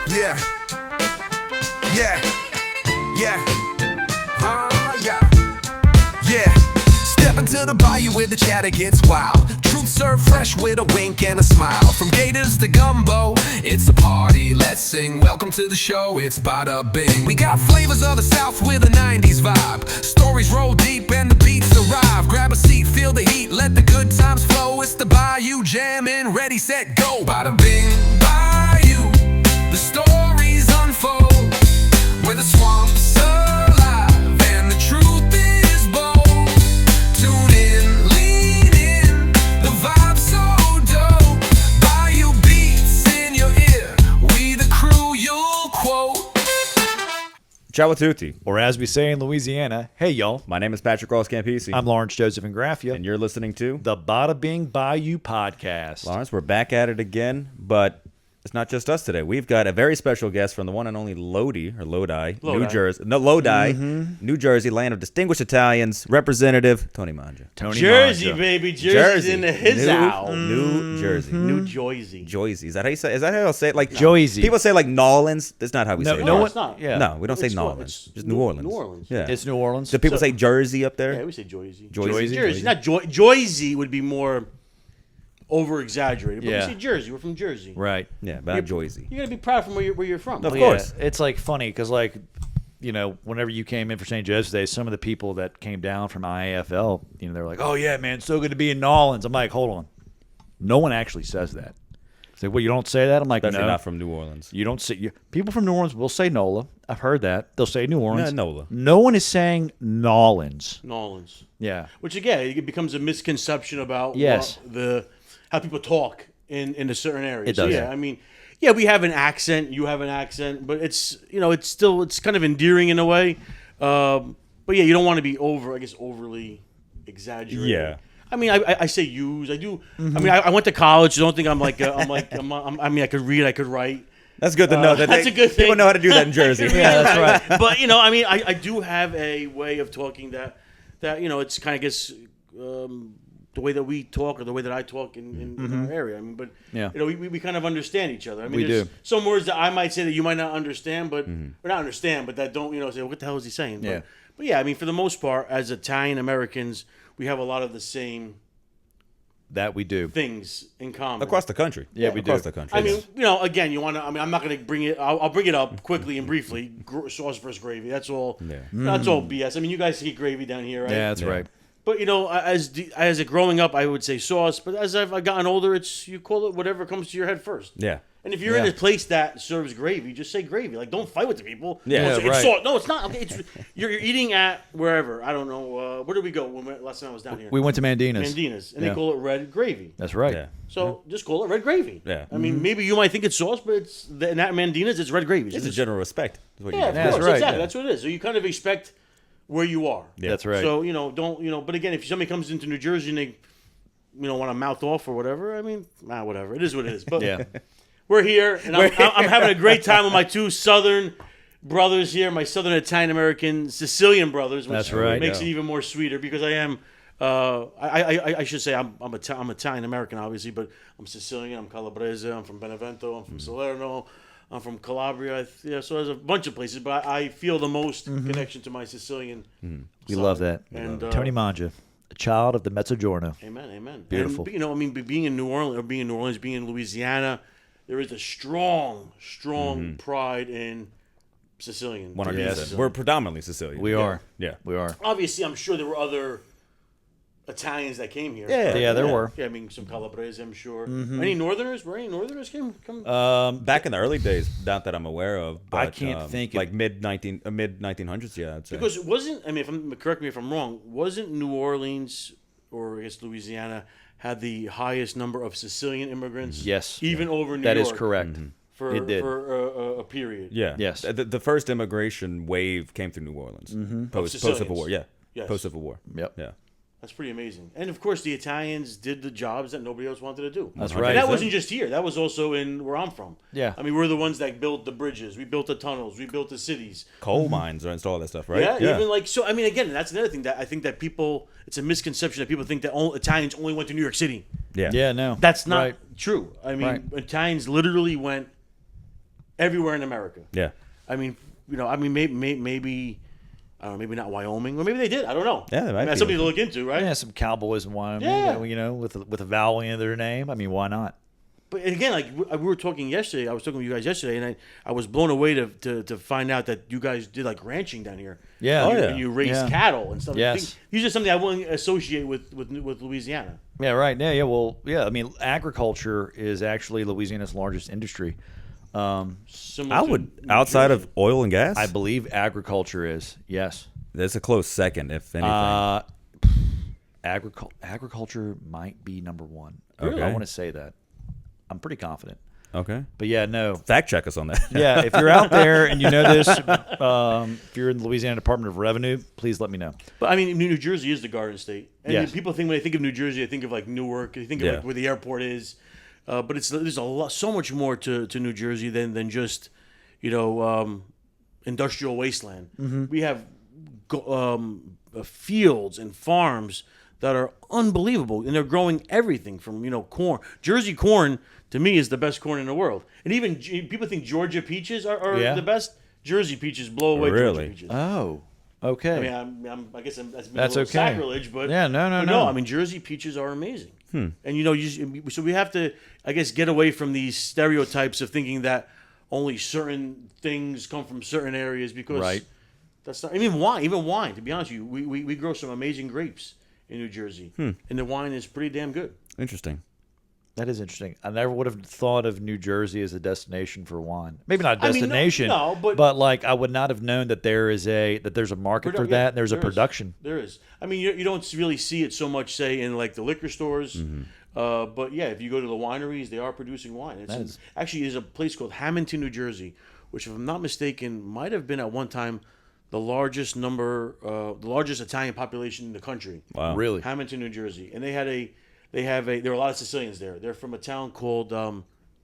Yeah. Yeah. Yeah. Yeah. Yeah. Step into the bayou where the chatter gets wild. Truth served fresh with a wink and a smile. From gators to gumbo, it's a party. Let's sing. Welcome to the show. It's Bada Bing. We got flavors of the South with a 90s vibe. Stories roll deep and the beats arrive. Grab a seat, feel the heat, let the good times flow. It's the Bayou Jammin', ready, set, go. Bada Bing, Bayou. The stories unfold where the swamp's alive and the truth is bold. Tune in, lean in, the vibe's so dope. Bayou beats in your ear, we the crew you'll quote. Ciao a tutti. Or as we say in Louisiana, hey y'all. My name is Patrick Ross Campisi. I'm Lawrence Joseph Ingraffia. And you're listening to the Bada Bing Bayou podcast. Lawrence, we're back at it again, but it's not just us today. We've got a very special guest from the one and only Lodi, New Jersey. No, Lodi, New Jersey, land of distinguished Italians, Representative Tony Mangia. Jersey, Mangia. baby. Jersey's in the his owl. New Jersey. New Jersey. Jersey. Is that how you say? Is that how you say it? Like Jersey. People say like Nolans. That's not how we say it. No, it's not. Yeah. No, we don't say It's Nolans. it's Just New Orleans. New Orleans. Yeah. It's New Orleans. Do people say Jersey up there? Yeah, we say Jersey. Jersey. Jersey. Not Jersey would be more over exaggerated. But Yeah. we say Jersey. We're from Jersey. Right. Yeah, but not Jersey. You gotta be proud from where you're from. Of Well, course. yeah, it's like funny because like, you know, whenever you came in for St. Joseph's Day, some of the people that came down from IAFL, you know, they were like, "Oh yeah, man, it's so good to be in Nolans." I'm like, hold on, no one actually says that. It's like, well, you don't say that. I'm like, Especially no, not from New Orleans. you don't say. People from New Orleans will say NOLA. I've heard that they'll say New Orleans. Yeah, NOLA. No one is saying Nolans. Nolans. Yeah. Which again, it becomes a misconception about Yes. how people talk in a certain area. It does. Yeah, I mean, yeah, we have an accent. You have an accent, but it's it's kind of endearing in a way. But yeah, you don't want to be overly exaggerated. Yeah. I mean, I say use. I do. I mean, I went to college. So don't think I'm like I mean, I could read. I could write. That's good to know. That's a good thing. People know how to do that in Jersey. Yeah, that's right. But I mean, I do have a way of talking that it's kind of gets the way that we talk or the way that I talk in our area. I mean, but Yeah. we kind of understand each other. I mean, We there's do. some words that I might say that you might not understand, but or not understand, but that don't say what the hell is he saying? Yeah. But yeah, I mean, for the most part, as Italian Americans, we have a lot of the same That we do. things in common Across the country. Yeah, we do. Across the country. I mean, again, you want to. I mean, I'm not going to bring it. I'll bring it up quickly and briefly. Sauce versus gravy. That's all. Yeah. That's all BS. I mean, you guys eat gravy down here, right? Yeah, that's right. But as a growing up, I would say sauce. But as I've gotten older, you call it whatever comes to your head first. yeah. And if you're in Yeah. a place that serves gravy, just say gravy. Like, don't fight with the people. Yeah, Don't say, right. It's sauce. No, it's not. Okay, you're eating at wherever. I don't know. Where did we go last time I was down here? We went to Mandina's. Mandina's, and Yeah. they call it red gravy. That's right. Yeah. So just call it red gravy. Yeah. I mean, maybe you might think it's sauce, but it's in that Mandina's, it's red gravy. So It's a general respect. Is what you yeah, get. of Yeah, course, that's right, exactly. yeah. That's what it is. So you kind of expect where you are. Yeah. That's right. So don't. But again, if somebody comes into New Jersey and they, want to mouth off or whatever, I mean, whatever. It is what it is. But Yeah. we're here, and I'm having a great time with my two Southern brothers here, my Southern Italian American Sicilian brothers. Which That's right. Makes it even more sweeter because I am. I should say I'm Italian American, obviously, but I'm Sicilian. I'm Calabrese. I'm from Benevento. I'm from Salerno. I'm from Calabria. So there's a bunch of places, but I feel the most connection to my Sicilian. We love that. And Tony Mangia, a child of the Mezzogiorno. Amen. Beautiful. And, I mean, being in New Orleans, being in Louisiana, there is a strong pride in Sicilian. 100%. Yes. We're predominantly Sicilian. We are. Yeah. We are. Obviously, I'm sure there were other Italians that came here. Yeah. Yeah, there were. Yeah, I mean, some Calabrese, I'm sure. Any Northerners? Were any Northerners come? Back in the early days, not that I'm aware of. But, I can't think like of- mid 1900s. Yeah, I'd say. Because it wasn't. I mean, correct me if I'm wrong. Wasn't New Orleans or I guess Louisiana had the highest number of Sicilian immigrants? Yes. Even over New That York. is correct. For It did. for a period. yeah. Yes. The first immigration wave came through New Orleans. Post Sicilians. Civil War. Yeah. Yes. Post Civil War. Yep. Yeah. That's pretty amazing. And of course, the Italians did the jobs that nobody else wanted to do. That's And right. that wasn't just here. That was also in where I'm from. Yeah. I mean, we're the ones that built the bridges. We built the tunnels. We built the cities. Coal mines and all that stuff, right? Yeah, even like so. I mean, again, that's another thing that I think that people. It's a misconception that people think that all Italians only went to New York City. yeah. Yeah, no. That's not Right. true. I mean, Right. Italians literally went everywhere in America. Yeah. I mean, maybe I don't know, maybe not Wyoming, or maybe they did. I don't know. Yeah, they might that's be. something to look into, right? Yeah, some Cowboys in Wyoming. Yeah. With a vowel in their name. I mean, why not? But again, like we were talking yesterday, I was talking with you guys yesterday, and I was blown away to find out that you guys did like ranching down here. Yeah. Oh, And yeah. you raise Yeah. cattle and stuff. Yes. These are something I wouldn't associate with Louisiana. Yeah, right. Yeah, yeah. Well, yeah. I mean, agriculture is actually Louisiana's largest industry. Similar I to would, New outside Jersey. of oil and gas, I believe agriculture is. Yes. that's a close second, if anything. Agriculture might be number one. Okay. I want to say that. I'm pretty confident. Okay. But yeah, no. Fact check us on that. Yeah, if you're out there and you know this, if you're in the Louisiana Department of Revenue, please let me know. But I mean, New Jersey is the Garden State, and Yes. people think when they think of New Jersey, they think of like Newark, they think of Yeah. like where the airport is. But there's so much more to New Jersey than just industrial wasteland. Mm-hmm. We have fields and farms that are unbelievable, and they're growing everything from corn. Jersey corn to me is the best corn in the world, and even people think Georgia peaches are Yeah. the best. Jersey peaches blow away Really? Georgia peaches. Oh, okay. I mean, I guess that's a That's little okay. sacrilege, but Yeah, no. I mean, Jersey peaches are amazing, and so we have to, I guess, get away from these stereotypes of thinking that only certain things come from certain areas because Right. that's not even wine. Even wine, to be honest with you, we grow some amazing grapes in New Jersey, and the wine is pretty damn good. Interesting. That is interesting. I never would have thought of New Jersey as a destination for wine. Maybe not a I mean, no- destination, no, but- like I would not have known that there's a market for that. And there's a there is. production. There is. I mean, you don't really see it so much, say, in like the liquor stores. But yeah, if you go to the wineries, they are producing wine. Actually, there's a place called Hamilton, New Jersey, which, if I'm not mistaken, might have been at one time the largest Italian population in the country. Wow. Really? Hamilton, New Jersey, and there were a lot of Sicilians there. They're from a town called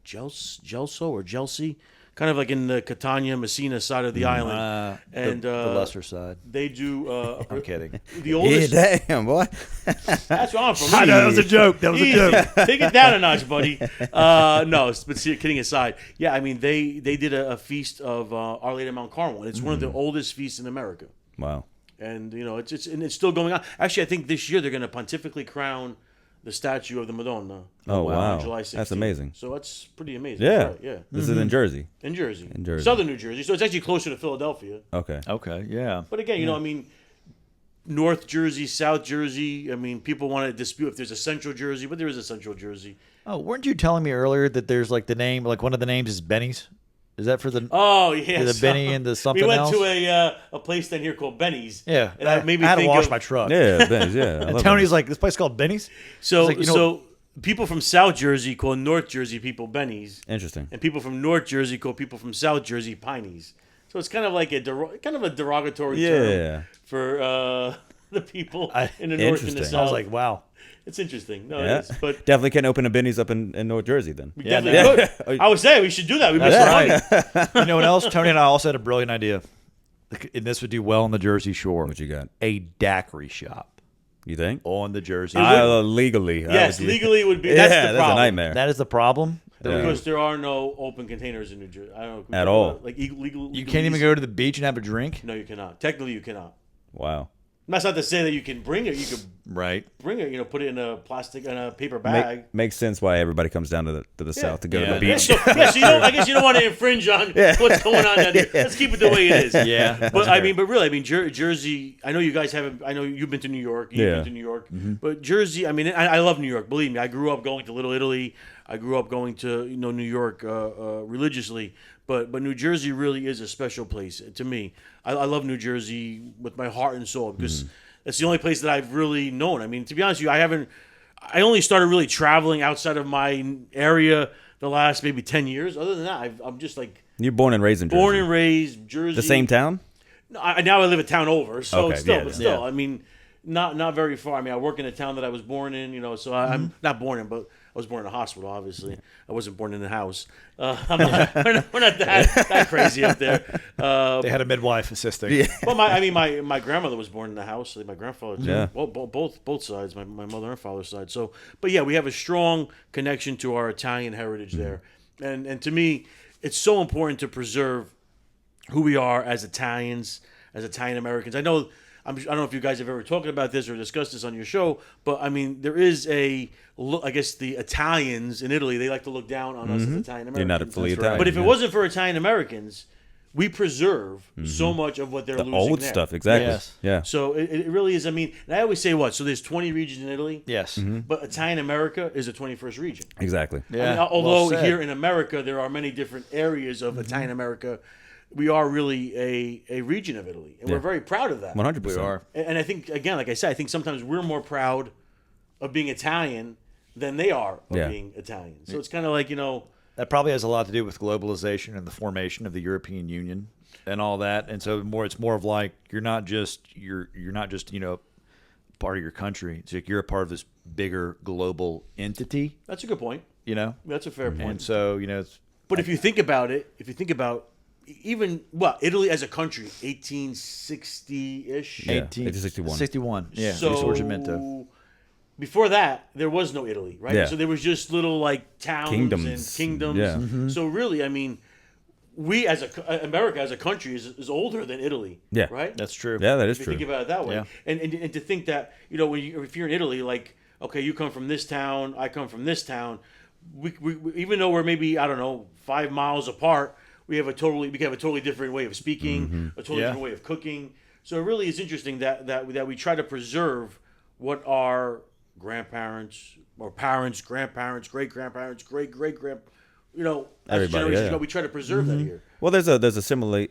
Gelso or Chelsea, kind of like in the Catania, Messina side of the island. And the lesser side. they do. I'm kidding. The oldest. Yeah, damn, boy. That's where I'm from. I know, that was a joke. That was a Easy. joke. Take it down a notch, buddy. No, but kidding aside, yeah, I mean they did a feast of Our Lady of Mount Carmel. It's one of the oldest feasts in America, Wow. and it's still going on. Actually, I think this year they're going to pontifically crown the statue of the Madonna. Oh, wow. On July 16th. That's amazing. So that's pretty amazing. Yeah. Right, yeah. This is in Jersey. In Jersey. In Jersey. Southern New Jersey. So it's actually closer to Philadelphia. Okay. Okay, yeah. But again, I mean, North Jersey, South Jersey. I mean, people want to dispute if there's a Central Jersey, but there is a Central Jersey. Oh, weren't you telling me earlier that there's like the name, like one of the names is Benny's? Is that for the? Oh yeah, The Benny and the something We went else? to a place down here called Benny's. Yeah, and that made me I had to think wash of, my truck. Yeah, Benny's, yeah. I And love Tony's like, this place called Benny's. So It's like, so people from South Jersey call North Jersey people Benny's, Interesting. and people from North Jersey call people from South Jersey Pineys. So it's kind of like a derogatory Yeah. term for the people in the North and the Interesting. South. I was like, wow. It's interesting. No, Yeah. it is. But Definitely can't open a Benny's up in North Jersey then. we Yeah, definitely could. I was saying we should do that. We make That's some money. You know what else? Tony and I also had a brilliant idea. And this would do well on the Jersey Shore. What you got? A daiquiri shop You think? on the Jersey Legally. Yes, legally would be. Yeah, That's the problem. a nightmare. That is the problem. Yeah. Because there are no open containers in New Jersey. I don't know. At all. Like legal. You can't even go to the beach and have a drink. No, you cannot. Technically, you cannot. Wow. That's not to say that you can bring it. You could Right. bring it. Put it in a plastic and a paper bag. Makes sense why everybody comes down to the south to go to Yeah. the Yeah, beach. so I guess you don't want to infringe on what's going on down here. Let's keep it the way it is. Yeah. But really, Jersey. I know you guys haven't. I know you've been to New York. You've Yeah. been to New York. But Jersey. I mean, I love New York. Believe me, I grew up going to Little Italy. I grew up going to New York religiously. But New Jersey really is a special place to me. I love New Jersey with my heart and soul because it's the only place that I've really known. I mean, to be honest with you, I only started really traveling outside of my area the last maybe 10 years. Other than that, I'm just like You're born and raised in Jersey. born and raised Jersey. The same town? No, now I live a town over, so Okay, it's still, yeah, but yeah. still, I mean, not very far. I mean, I work in the town that I was born in, so I'm not born in, but I was born in a hospital. Obviously, I wasn't born in a house. We're not that crazy up there. They had a midwife assisting. Well, my grandmother was born in the house. My grandfather, too. Yeah. Well, both sides, my mother and father's side. So, but yeah, we have a strong connection to our Italian heritage there, and to me, it's so important to preserve who we are as Italians, as Italian Americans. I don't know if you guys have ever talked about this or discussed this on your show, but I mean, there is I guess the Italians in Italy, they like to look down on us as Italian Americans. You're not fully Italian. But if it yeah. wasn't for Italian Americans, we preserve so much of what they're losing old there. stuff, exactly. Yes. Yeah. So it really is. I mean, and I always say what? So there's 20 regions in Italy. Yes. But Italian America is a 21st region. Exactly. Yeah. I mean, well although said. here in America there are many different areas of Italian America, we are really a region of Italy, and we're very proud of that. 100%. We are. And I think, again, like I said, I think sometimes we're more proud of being Italian than they are of Yeah. being Italian. So it's kind of like, That probably has a lot to do with globalization and the formation of the European Union and all that. And so it's more of like you're not just part of your country. It's like you're a part of this bigger global entity. that's a good point. That's a fair point. And so it's But if you think about it, even Italy as a country, 1860-ish. Yeah. 1861. 61. Yeah. So Risorgimento. before that, there was no Italy, right? Yeah. So there was just little like towns and Kingdoms. kingdoms. Yeah. So really, I mean, we as America as a country is older than Italy. Yeah. Right. That's true. Yeah, that is If you true. think about it that way, Yeah. and to think that if you're in Italy, like okay, you come from this town, I come from this town, we even though we're maybe 5 miles apart, we have a totally different way of speaking, a totally different way of cooking. So it really is interesting that we try to preserve what our grandparents or parents, grandparents, great grandparents, great as Everybody, a generation yeah. ago, we try to preserve that here. Well, there's a similar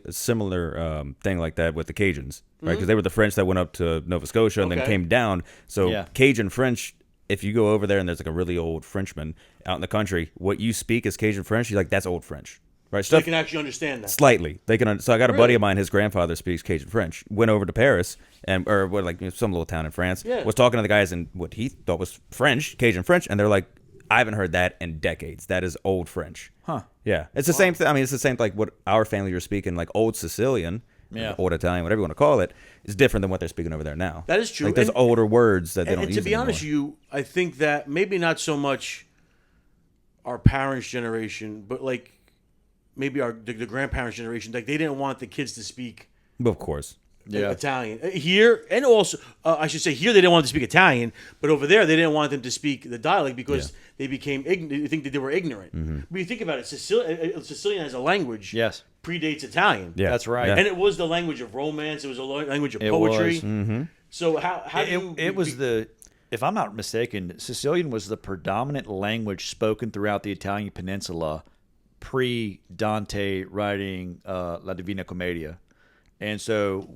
thing like that with the Cajuns, right? Because they were the French that went up to Nova Scotia and then Okay. came down. So Yeah. Cajun French, if you go over there and there's like a really old Frenchman out in the country, what you speak is Cajun French. You're like, that's old French, right? They Stuff can actually understand that. slightly. They can. So I got a buddy Really? of mine. His grandfather speaks Cajun French. Went over to Paris some little town in France. Yeah. Was talking to the guys in what he thought was French, Cajun French, and they're like, I haven't heard that in decades. That is old French. Huh. Yeah, it's the same thing. I mean, it's the same like what our family are speaking, like old Sicilian, Yeah. old Italian, whatever you want to call it, is different than what they're speaking over there now. That is true. Like there's And- older words that they don't And use to be honest with you, I think that maybe not so much our parents' generation, but like maybe the grandparents' generation, like they didn't want the kids to speak But of course, Yeah. Italian here, and also I should say here they didn't want them to speak Italian, but over there they didn't want them to speak the dialect because they became ignorant. They think that they were ignorant. But you think about it, Sicilian as a language Yes. predates Italian. yeah, That's right. Yeah. And it was the language of romance. It was a language of It poetry. was. So how do you? It was if I'm not mistaken, Sicilian was the predominant language spoken throughout the Italian peninsula pre-Dante writing La Divina Commedia. And so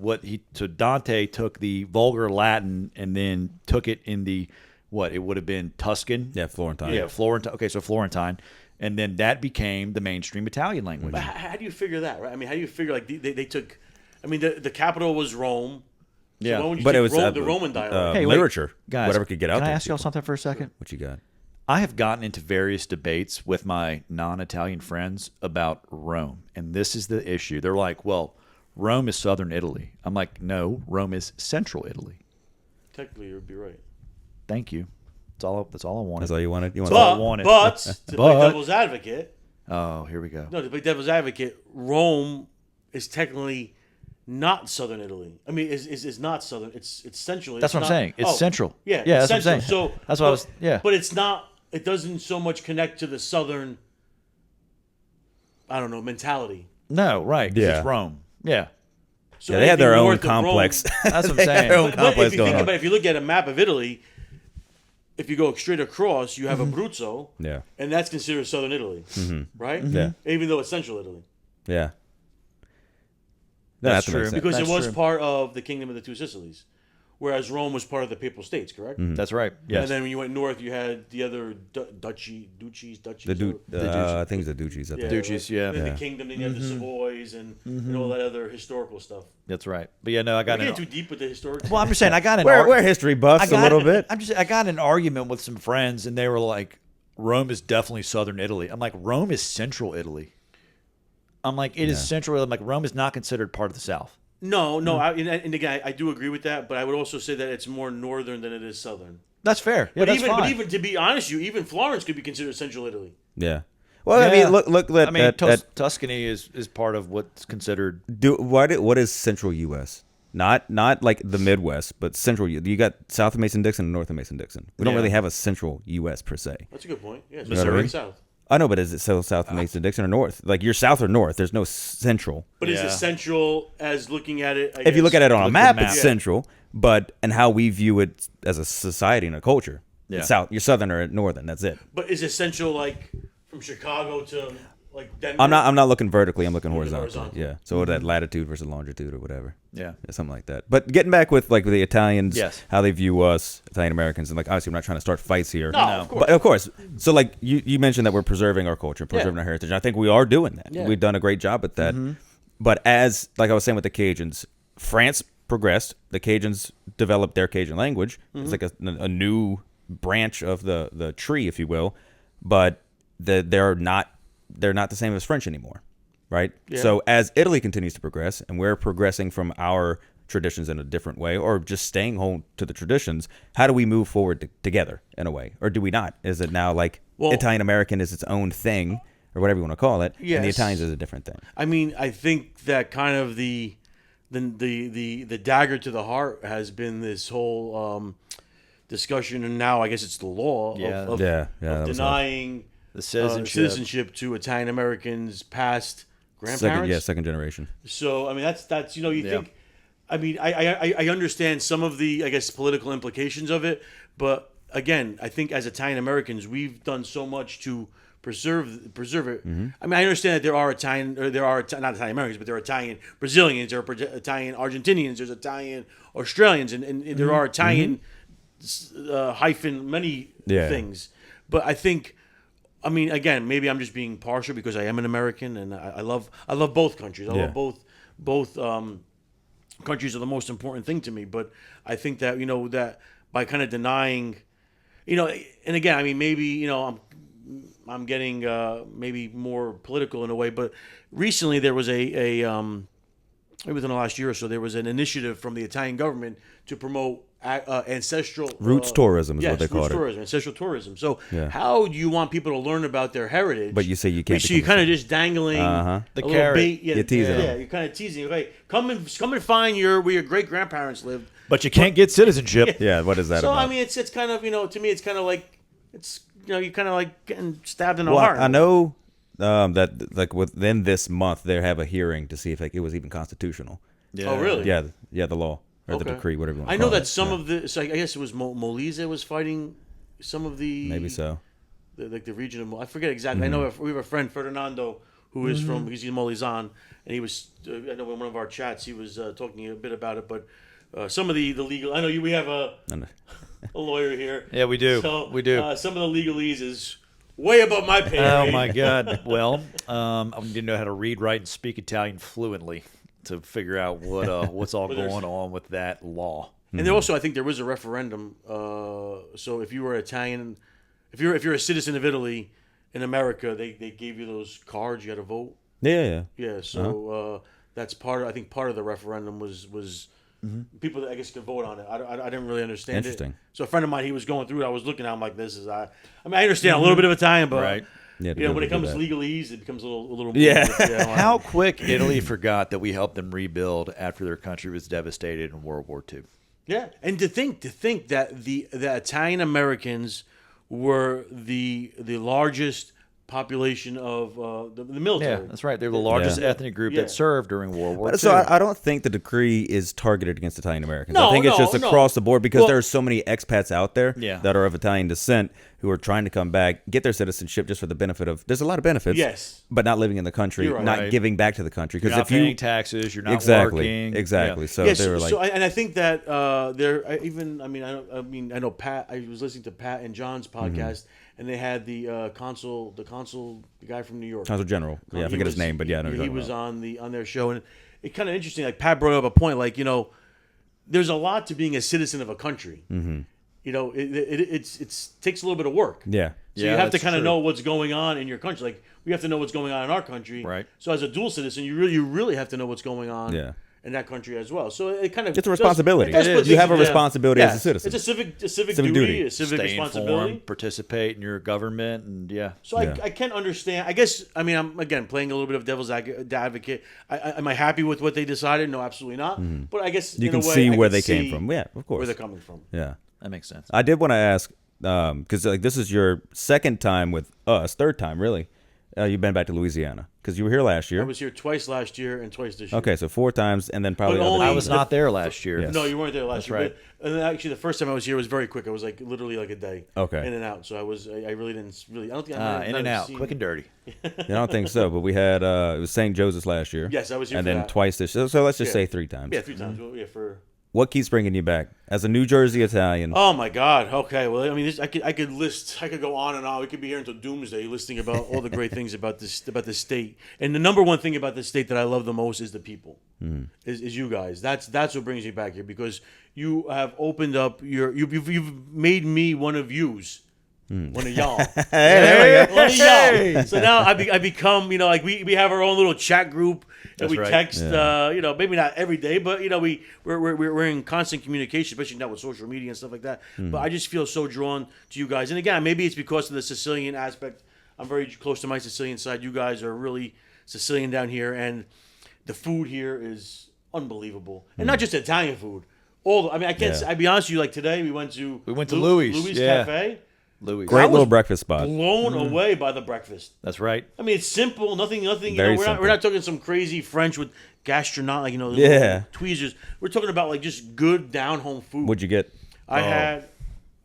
Dante took the vulgar Latin and then took it in it would have been Tuscan. yeah, Florentine. Yeah, Florentine. Okay, so Florentine. And then that became the mainstream Italian language. But how do you figure that, right? I mean, how do you figure like they took? I mean, the capital was Rome. So Yeah. why wouldn't you But take it was the Roman dialect? Hey, wait, literature, Guys, whatever could get out Can there. I ask y'all people. something for a second? What you got? I have gotten into various debates with my non-Italian friends about Rome, and this is the issue. They're like, "Well, Rome is southern Italy." I'm like, "No, Rome is central Italy." Technically, you'd be right. Thank you. That's all I wanted. That's all you wanted. You all I But wanted. to play devil's advocate, Oh, here we go. no, to play devil's advocate, Rome is technically not southern Italy. I mean, is not southern. It's central. That's It's what I'm not- saying. It's oh, central. Yeah, Yeah, it's that's what I'm central. saying. So That's what I was- yeah. But it's not. It doesn't so much connect to the southern. I don't know mentality. No, right. 'Cause Yeah. It's Rome. Yeah. So Yeah, they had their anything own north of Rome- complex. That's what I'm They had saying. their own But complex if you going think on. about it, if you look at a map of Italy, if you go straight across, you have Abruzzo, Yeah, and that's considered southern Italy, right? Yeah. Even though it's central Italy, yeah. No, That's that makes true. sense. because That's it was true. part of the Kingdom of the Two Sicilies, whereas Rome was part of the Papal States, correct? That's right. Yes. And then when you went north, you had the other duchies. I think it's the Duchies. I think. Duchies, yeah. Then Yeah. the kingdom, then you have the Savoys and all that other historical stuff. That's right. But yeah, no, I We're got getting an. too deep with the historical. Well, I'm just saying, I got an. We're history buffs a little bit. I got in an argument with some friends, and they were like, "Rome is definitely southern Italy." I'm like, "Rome is central Italy." I'm like, "It is central Italy." I'm like, "Rome is not considered part of the South." No, Mm-hmm. and again, I do agree with that, but I would also say that it's more northern than it is southern. That's fair. Yeah, But that's even, fine. but even to be honest, even Florence could be considered central Italy. Yeah. Well, I Yeah. mean, look at, I mean, at Tuscany is part of what's considered. what is Central U.S.? Not like the Midwest, but Central. You got south of Mason-Dixon and north of Mason-Dixon. We don't Yeah. really have a Central U.S. per se. That's a good point. Yeah, it's Missouri? South. I know, but is it south of Mason-Dixon or north? Like you're south or north. There's no central. But is Yeah. it central as looking at it? If you look at it on a Look at map, the map. it's central. But and how we view it as a society and a culture, Yeah. it's south. You're southern or northern. That's it. But is it central like from Chicago to like Denver? I'm not looking vertically. I'm looking horizontally. horizontal. Yeah. So that latitude versus longitude or whatever. Yeah. Yeah, something like that. But getting back with like the Italians, Yes. how they view us, Italian Americans, and like obviously I'm not trying to start fights here. No, of course. But of course. So like you mentioned that we're preserving our culture, preserving our heritage. And I think we are doing that. Yeah. We've done a great job at that. But as like I was saying with the Cajuns, France progressed. The Cajuns developed their Cajun language. It's like a new branch of the tree, if you will. But they're not the same as French anymore. Right? Yeah. So as Italy continues to progress and we're progressing from our traditions in a different way or just staying home to the traditions, how do we move forward together in a way? Or do we not? Is it now like Italian American is its own thing or whatever you want to call it, and the Yes. Italians is a different thing? I mean, I think that kind of the dagger to the heart has been this whole discussion, and now I guess it's the law Yeah. of that was denying The citizenship. citizenship to Italian Americans past grandparents. Second generation. So I mean, that's you Yeah. think. I mean, I understand some of the I guess political implications of it, but again, I think as Italian Americans, we've done so much to preserve it. Mm-hmm. I mean, I understand that there are not Italian Americans, but there are Italian Brazilians, there are Italian Argentinians, there's Italian Australians, and there are Italian hyphen many things. But I think. I mean, again, maybe I'm just being partial because I am an American and I love both countries. I love both countries are the most important thing to me. But I think that that by kind of denying, and again, I mean, maybe I'm getting maybe more political in a way. But recently there was maybe within the last year or so there was an initiative from the Italian government to promote ancestral Roots tourism is what they call it. tourism, ancestral tourism. So Yeah. how do you want people to learn about their heritage? But you say you can't So you become kind of just dangling Uh-huh. The a little carrot. bait. Yeah, You're teasing yeah, them. you're kind of teasing. Okay, come and find where your great grandparents lived. But you can't get citizenship. Yeah, what is that So about? I mean, it's kind of to me it's kind of like it's you're kind of like getting stabbed in the well, heart. I know that like within this month they have a hearing to see if like it was even constitutional. Oh really? Yeah, the law or the Okay. decree, whatever you want to I call know that it. some Yeah. of the. So I guess it was Molise was fighting some of the. Maybe so. Like the region of I forget exactly. I know we have a friend Ferdinando who is from he's in Molizan, and he was I know in one of our chats he was talking a bit about it, but some of the legal. I know we have a lawyer here. Yeah, we do. So, We do. Some of the legalese is way above my pay Oh grade. my God! Well, I didn't know how to read, write, and speak Italian fluently to figure out what's all going on with that law. And there also, I think there was a referendum. So if you were Italian, if you're a citizen of Italy in America, they gave you those cards. You had to vote. Yeah. Yeah. So that's part. I think part of the referendum was people that I guess could vote on it. I didn't really understand Interesting. it. So a friend of mine, he was going through it. I was looking at him like this is I mean I understand a little bit of Italian, but Right. Yeah, to be when able it to do comes that. to legalese, it becomes a little Yeah. How quick Italy forgot that we helped them rebuild after their country was devastated in World War II. Yeah, and to think that the Italian Americans were the largest population of the military. Yeah, that's right. They're the largest Yeah. ethnic group Yeah. that served during World War II. So I don't think the decree is targeted against Italian Americans. No, I think it's no, just no. across the board because Well- there are so many expats out there Yeah. that are of Italian descent who are trying to come back, get their citizenship just for the benefit of. There's a lot of benefits. Yes. But not living in the country, You're right. not Right. giving back to the country. You're Because not if you paying taxes, you're not exactly, working. exactly. Yeah. So Yes, they were like, and I think that I know Pat. I was listening to Pat and John's podcast, and they had the consul, the guy from New York. Consul General. Yeah, I He forget his was- name, but yeah, I know who he you're was talking about. on their show, and it kind of interesting. Like Pat brought up a point, like there's a lot to being a citizen of a country. Mm-hmm. It takes a little bit of work. Yeah. So Yeah, you have to that's kind of true. know what's going on in your country. Like we have to know what's going on in our country. Right. So as a dual citizen, you really have to know what's going on. Yeah. in that country as well. So it kind of It's a responsibility. does put You have a things- responsibility as a citizen. It's a civic Civic duty, duty. a civic Stay responsibility. informed, participate in your government, and So Yeah. I can understand. I guess I'm again playing a little bit of devil's advocate. Am I happy with what they decided? No, absolutely not. But I guess You in can a way, see I where can they came see from. Yeah, of course. where they're coming from. Yeah. that makes sense. I did want to ask, because like this is your second time with us, third time really. You've been back to Louisiana because you were here last year. I was here twice last year and twice this year. Okay, so 4 times, and then probably But other only- I times. was not there last year. Yes. No, you weren't there last That's year. right. But, and then actually, the first time I was here was very quick. I was like literally like a day. Okay. In and out. So I really didn't really. I don't think In and out, quick and dirty. I don't think so, but we had it was St. Joseph's last year. Yes, I was here and for then that. twice this. So let's just Yeah. say 3 times. Yeah, 3 times. Well, yeah, for. What keeps bringing you back as a New Jersey Italian? Oh my God. Okay. Well, I mean, I could go on and on. We could be here until doomsday listing about all the great things about this state. And the number one thing about this state that I love the most is the people. Is you guys. That's what brings me back here because you have opened up you've made me one of yous. One of y'all. One of y'all. So now I become, like we have our own little chat group and That's we right. text, maybe not every day, but we're in constant communication, especially now with social media and stuff like that. But I just feel so drawn to you guys. And again, maybe it's because of the Sicilian aspect. I'm very close to my Sicilian side. You guys are really Sicilian down here, and the food here is unbelievable, and not just Italian food. I can't. I'll be honest with you. Like today, we went to Louis. Yeah. Cafe. Louis. Great I little was breakfast spot. Blown away by the breakfast. That's right. I mean, it's simple. Nothing. Very We're simple. not talking some crazy French with gastronomic, the little Yeah. tweezers. We're talking about like just good down home food. What'd you get? I had?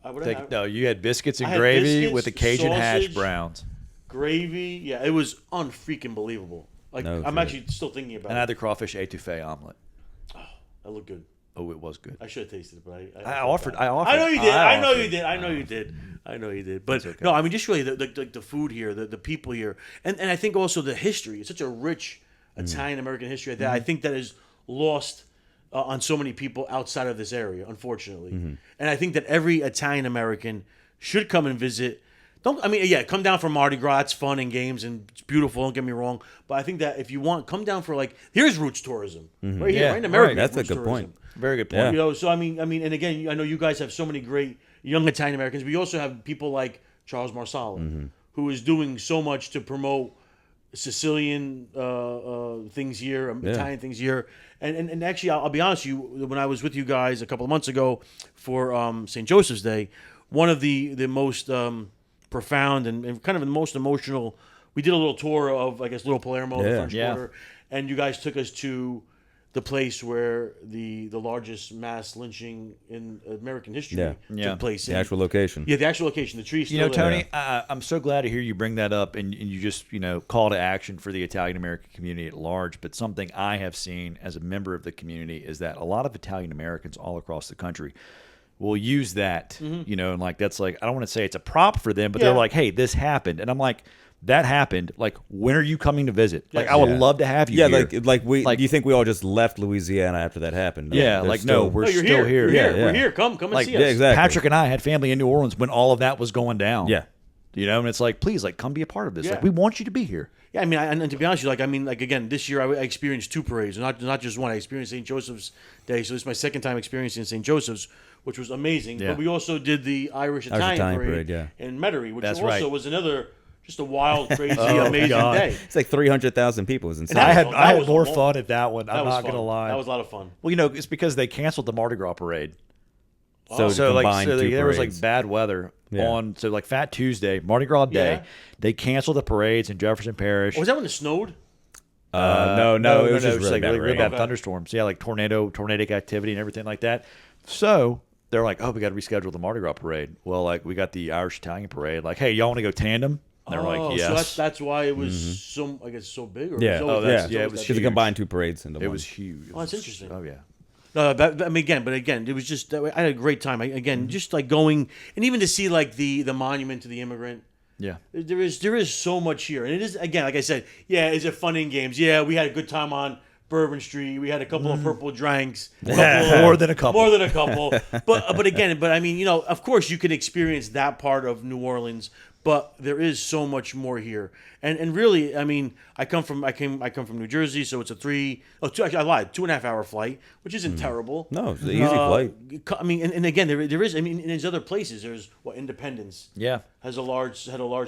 What did I have? No, you had biscuits and I had gravy biscuits, with the Cajun hash sausage. browns. Gravy. Yeah, it was unfreaking believable. Like No I'm kidding. actually still thinking about And I had it. the crawfish etouffee omelet. That looked good. Oh, it was good. I should have tasted it, but I I felt offered. bad. I offered. I know you did. I know offered. you did. I know you did. I know you did. But okay. no, I mean, just really the food here, the people here, and I think also the history. It's such a rich Italian American history that I think that is lost on so many people outside of this area, unfortunately. And I think that every Italian American should come and visit. Come down for Mardi Gras. It's fun and games and it's beautiful. Don't get me wrong. But I think that if you want, come down for here's roots tourism right here, Yeah, right in America. right. That's a roots good tourism. point. Very good Yeah. point. So I mean, and again, I know you guys have so many great young Italian Americans. We also have people like Charles Marsala, who is doing so much to promote Sicilian things here, Italian things here. And actually, I'll be honest with you, when I was with you guys a couple of months ago for St. Joseph's Day, one of the most profound and kind of the most emotional, we did a little tour of, I guess, Little Palermo, the Yeah. French Yeah. Quarter, and you guys took us to the place where the largest mass lynching in American history Yeah. took place. The actual location. Yeah, the actual location. The tree's You still know, there. Tony, I'm so glad to hear you bring that up and you just, call to action for the Italian American community at large. But something I have seen as a member of the community is that a lot of Italian Americans all across the country will use that, and that's I don't want to say it's a prop for them, but they're Yeah. like, hey, this happened. And I'm like, that happened. Like, when are you coming to visit? Like, Yes. I would Yeah. love to have you Yeah, here. do you think we all just left Louisiana after that happened? Yeah, There's like, still- no, we're No, you're still here. here. You're Yeah, here. yeah. We're here. Come and Like, see us. yeah, exactly. Patrick and I had family in New Orleans when all of that was going down. Yeah. And it's like, please, come be a part of this. Yeah. Like, we want you to be here. Yeah, I mean, and to be honest with you, again, this year I experienced 2 parades, not just one. I experienced St. Joseph's Day, so this is my second time experiencing St. Joseph's, which was amazing. Yeah. But we also did the Irish Italian Italian parade, parade, yeah. in Metairie, which That's also right. was another just a wild, crazy, Oh, amazing God. day. It's like 300,000 people. It was insane. that I was- had was more a long- fun at that one. That I'm was not fun. going to lie. That was a lot of fun. Well, it's because they canceled the Mardi Gras parade. So to combine two there was parades. bad weather Yeah. on Fat Tuesday, Mardi Gras Day. Yeah. They canceled the parades in Jefferson Parish. Oh, was that when it snowed? No, it was just really bad really rain. bad Okay. thunderstorms. Yeah, like tornadic activity and everything like that. So they're like, oh, we got to reschedule the Mardi Gras parade. Well, we got the Irish Italian parade. Like, hey, y'all want to go tandem? And they're like, yes. So that's why it was so, I guess, so big. Or Yeah, it was always- that's- it's yeah, it always was that Because they big. combined 2 parades into It one. was huge. Oh, that's interesting. Oh, yeah. No, but again, it was just I had a great time. Again, just going and even to see the monument to the immigrant. Yeah. There is so much here, and it is again, like I said, yeah. Is it fun in games? Yeah, we had a good time on Bourbon Street. We had a couple of purple drinks, More than a couple. more than a couple. But again, I mean, of course, you can experience that part of New Orleans. but there is so much more here. And really, I mean, I come from New Jersey, so it's I lied, 2.5 hour flight, which isn't terrible. No, it's an easy flight. I mean, and again, there is. I mean, and there's other places. There's Independence. Yeah. Had a large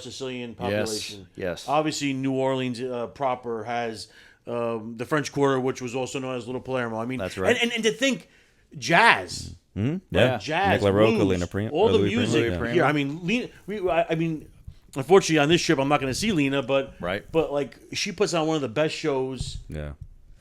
Sicilian population. Yes. Obviously, New Orleans proper has the French Quarter, which was also known as Little Palermo. I mean, That's right. And to think, jazz. Yeah, Jazz, Nick LaRocca, blues, Lena Prima, all the Louis music Prima, here. I mean, Lena, I mean, unfortunately on this trip I'm not going to see Lena, but Right. But like she puts on one of the best shows yeah.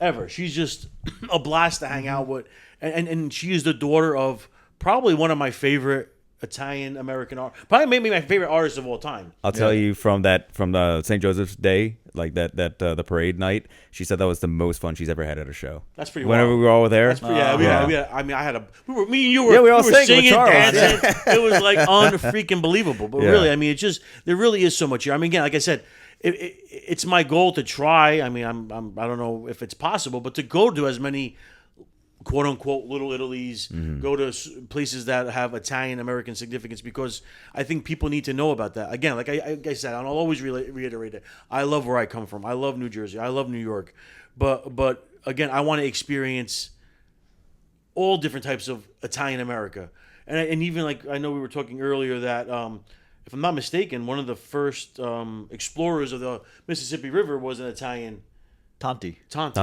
ever. She's just a blast to hang out with, and she is the daughter of probably one of my favorite Italian American art, probably maybe my favorite artist of all time. I'll tell you from the St. Joseph's Day, like that the parade night. She said that was the most fun she's ever had at a show. That's pretty. Whenever wild. we were all there. That's pretty, I mean, I had a. Me and you were. Yeah, we all were sang with singing, Charles, dancing. It was like unfreaking believable. But Yeah. really, I mean, it just there really is so much here. I mean, again, like I said, it's my goal to try. I mean, I don't know if it's possible, but to go to as many quote unquote little Italies, go to places that have Italian American significance, because I think people need to know about that. Again, like I said, and I'll always reiterate it. I love where I come from. I love New Jersey. I love New York. But again, I want to experience all different types of Italian America. And even like I know we were talking earlier that if I'm not mistaken, one of the first explorers of the Mississippi River was an Italian. Tanti. Tanti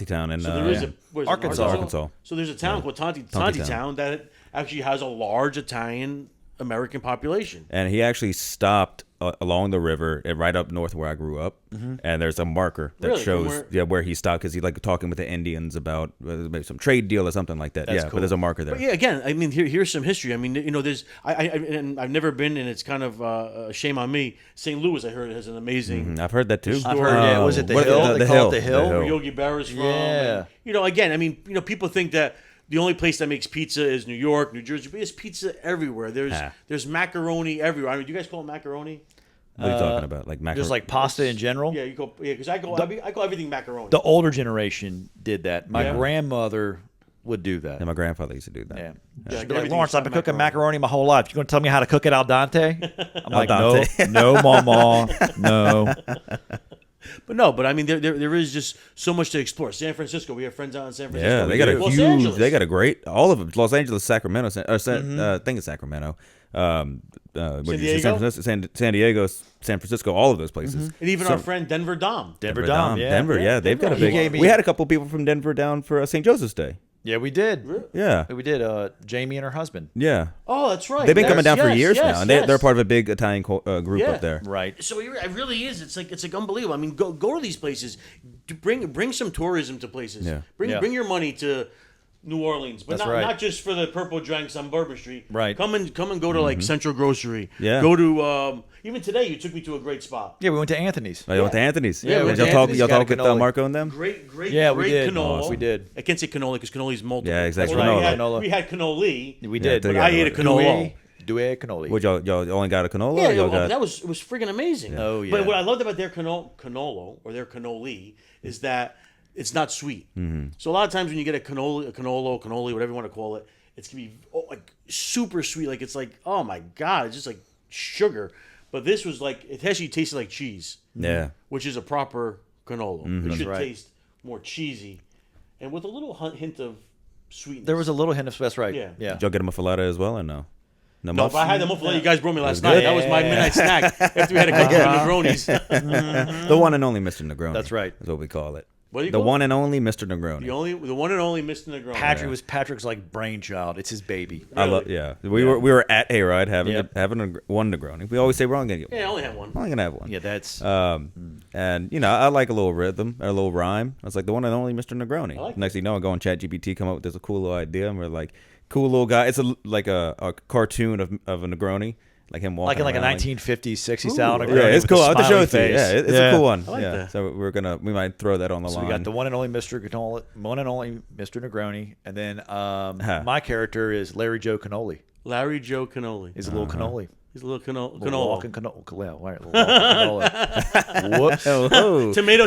Town, and So there is Arkansas. So there's a town called Tanti Town that actually has a large Italian American population. And he actually stopped along the river, right up north where I grew up. And there's a marker that Really? shows where he stopped, because he like talking with the Indians about maybe some trade deal or something like that. That's But cool. there's a marker there. But yeah, again, I mean, here's some history. I mean, you know, there's and I've never been, and it's kind of a shame on me. St. Louis, I heard, has an amazing. I've heard that too. I've heard was it the What- Hill? They call it the Hill. Where Yogi Berra's from. Yeah. And, you know, again, I mean, you know, people think that the only place that makes pizza is New York, New Jersey, but there's pizza everywhere. There's macaroni everywhere. I mean, do you guys call it macaroni? What are you talking about? Like macaroni? Just like pasta in general. Yeah, because I call everything macaroni. The older generation did that. My Yeah. grandmother would do that. And my grandfather used to do that. Yeah. Yeah, She'd be like, everything's Lawrence, I've been cooking macaroni. macaroni my whole life. You going to tell me how to cook it al dente? I'm like, dente. no, mama, no. But I mean, there is just so much to explore. San Francisco, we have friends out in San Francisco. Yeah, they got a Los huge. Angeles. They got a great. All of them. Los Angeles, Sacramento. I think it's Sacramento. San Diego? San Diego, San Francisco. All of those places. And even our friend Denver Dom. Denver Dom, yeah. Denver, yeah, they've got a He big. gave me- We had a couple people from Denver down for St. Joseph's Day. Yeah, we did. Yeah, We did. Jamie and her husband. yeah. Oh, that's right. They've been coming down for Yes, years yes, now, and yes. they're part of a big Italian group Yeah. up there. Right. So it really is. It's like unbelievable. I mean, go to these places. Bring some tourism to places. Yeah. Bring your money to New Orleans, but That's not right. not just for the purple drinks on Bourbon Street. Right. Come and go to like Central Grocery. Yeah. Go to even today. You took me to a great spot. Yeah, we went to Anthony's. I went to Anthony's. Yeah, we went Did to y'all Anthony's, talk got a with cannoli. Marco and them? Great, Yeah, we did. canola. We did. I can't say cannoli because cannoli's multiple. Yeah, exactly. That's why Canola. we had cannoli. We Yeah, did. they But got I ate a it. cannoli. Due cannoli. What y'all only got a canola? Yeah, or y'all got, it was friggin' amazing. Oh, yeah. But what I loved about their cannolo or their cannoli is that it's not sweet. Mm-hmm. So a lot of times when you get a cannoli, whatever you want to call it, it's gonna be like super sweet. Like it's like, oh my god, it's just like sugar. But this was like, it actually tasted like cheese. yeah. Which is a proper cannolo. It should right. taste more cheesy, and with a little hint of sweetness. There was a little hint of that's right. Yeah. Yeah. Did y'all get a muffaletta as well or no? No, muff? but I had the muffalo you guys brought me last good? night. That was my midnight snack after we had a couple of Negronis. The one and only Mr. Negroni. That's right. That's what we call it. What do you The call one and only Mr. Negroni. the one and only Mr. Negroni. Patrick was Patrick's like brainchild. It's his baby. I love. Yeah, we were at Hayride having Yep. one Negroni. We always say we're only gonna get one. Yeah, I only had one. We're only gonna have one. Yeah, that's And you know, I like a little rhythm, a little rhyme. I was like the one and only Mr. Negroni. like Next thing you know, I go on ChatGPT, come up with this cool little idea, and we're like, cool little guy. It's like a cartoon of a Negroni, like him walking like in like a around, 1950s, 60s style. Yeah, Negroni it's with cool. a I'll have to show it to smiley you. Yeah, face. it's a cool one. I like yeah. that. So we might throw that on the So line. we got the one and only Mr. Negroni, and then my character is Larry Joe Cannoli. Larry Joe Cannoli. He's a little cannoli. He's a little Little canola. walking cannoli. Yeah, right, little walking cannoli. Whoops. Oh, Tomato.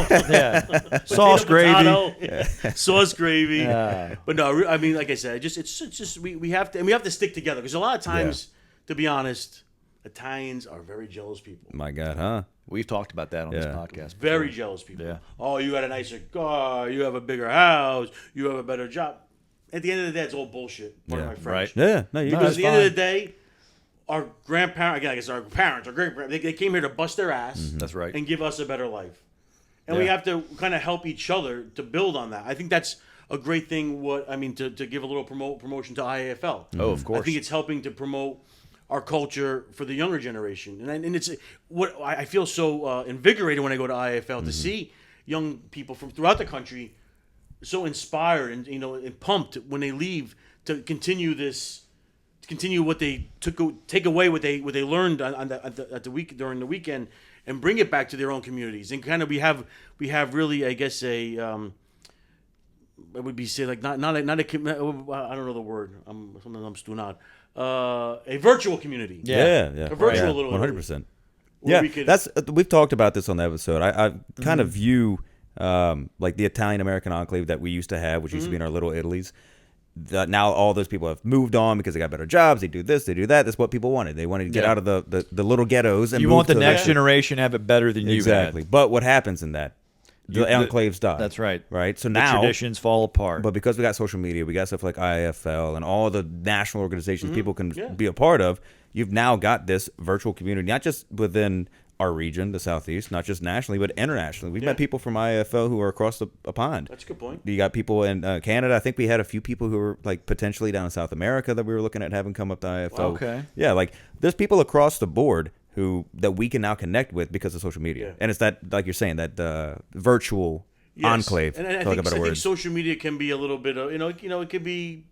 Yeah. Sauce Potato, gravy. potato. Sauce gravy. Yeah. But no, I mean, like I said, it's just we have to stick together because a lot of times, to be honest, Italians are very jealous people. My God, huh? We've talked about that on this Yeah. podcast. Very jealous people. Yeah. Oh, you got a nicer car. You have a bigger house. You have a better job. At the end of the day, it's all bullshit. Pardon my French. Yeah, no, you No, Because guys. at the end of the day, our grandparents, again, I guess our parents, our great-grandparents, they came here to bust their ass. That's right. And give us a better life. And we Yeah. have to kind of help each other to build on that. I think that's a great thing. To give a little promotion to IAFL. Oh, of course. I think it's helping to promote our culture for the younger generation, and it's what I feel so invigorated when I go to IAFL to see young people from throughout the country so inspired and and pumped when they leave to continue what they take away what they learned at the week during the weekend and bring it back to their own communities. And kind of we have really, I guess, a it would be say like not a I don't know the word. Sometimes I'm stunad. A virtual community. Yeah. A virtual little 100%. where Yeah, we could- we've talked about this on the episode. I kind of view like the Italian American enclave that we used to have, which used to be in our little Italies. That now all those people have moved on because they got better jobs. They do this, they do that. That's what people wanted. They wanted to get out of the little ghettos and You move want the to next generation to have it better than you exactly. had. But what happens in that? The enclaves die. That's right. Right. So The now traditions fall apart. But because we got social media, we got stuff like IFL and all the national organizations people can be a part of, you've now got this virtual community, not just within our region, the Southeast, not just nationally, but internationally. We've met people from IFL who are across a pond. That's a good point. You got people in Canada. I think we had a few people who were like potentially down in South America that we were looking at having come up to IFL. Wow, okay. Yeah, like there's people across the board that we can now connect with because of social media. Yeah. And it's that, like you're saying, that virtual enclave. And I for lack of a better think word. social media can be a little bit of it can be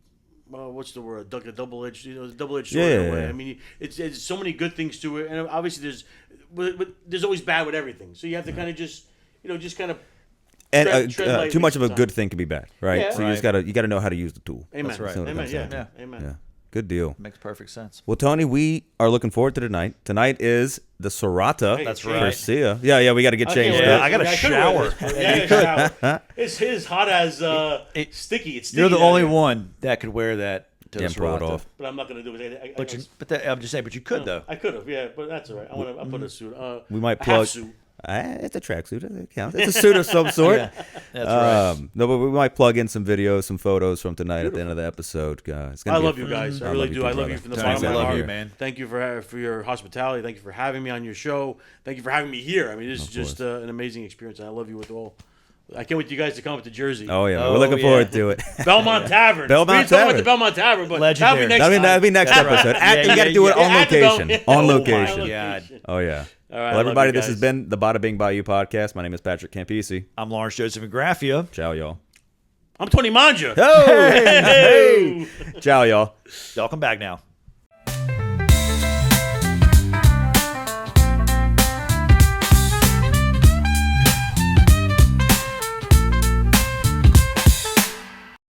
what's the word? Like a double-edged sword in a way. Yeah. I mean, it's so many good things to it, and obviously there's always bad with everything. So you have to kind of just kind of And tread lightly too much of a sometimes. good thing can be bad, right? Yeah. So you gotta know how to use the tool. Amen. That's right. That's what it Amen. comes Yeah. down to. Amen. Yeah, good deal. Makes perfect sense. Well, Tony, we are looking forward to tonight. Tonight is the Serata. That's for right. SIA. Yeah, we got to get changed Yeah, up. I gotta shower. shower. It's hot as sticky. It's sticky. You're the down only here. one that could wear that to the Can't pull it Serata. off. But I'm not gonna do it. I'm just saying, but you could though. I could have, yeah, but that's all right. I'll put a suit. We might a plug. half suit. It's a tracksuit. It counts. It's a suit of some sort. That's right. No, but we might plug in some videos, some photos from tonight at the end of the episode. It's gonna I be love you guys. I really do. I love you from the Tony, bottom of I my love heart. you, man. Thank you for your hospitality. Thank you for having me on your show. Thank you for having me here. I mean, this is just an amazing experience, and I love you with all. I can't wait for you guys to come up to Jersey. Oh yeah, Oh, we're looking yeah. forward to it. Belmont Tavern. Belmont we didn't talk about Tavern. the Belmont Tavern, but Legendary. that'll be next time. That'll be next episode. Yeah, You got to do it yeah, on at the location. Belmont. On Oh, my location. God. Oh yeah. All right, I Well, love everybody, you this has guys. been the Bada Bing Bayou podcast. My name is Patrick Campisi. I'm Lawrence Joseph Graffia. Ciao, y'all. I'm Tony Mangia. Oh, hey. Ciao, y'all. Y'all come back now.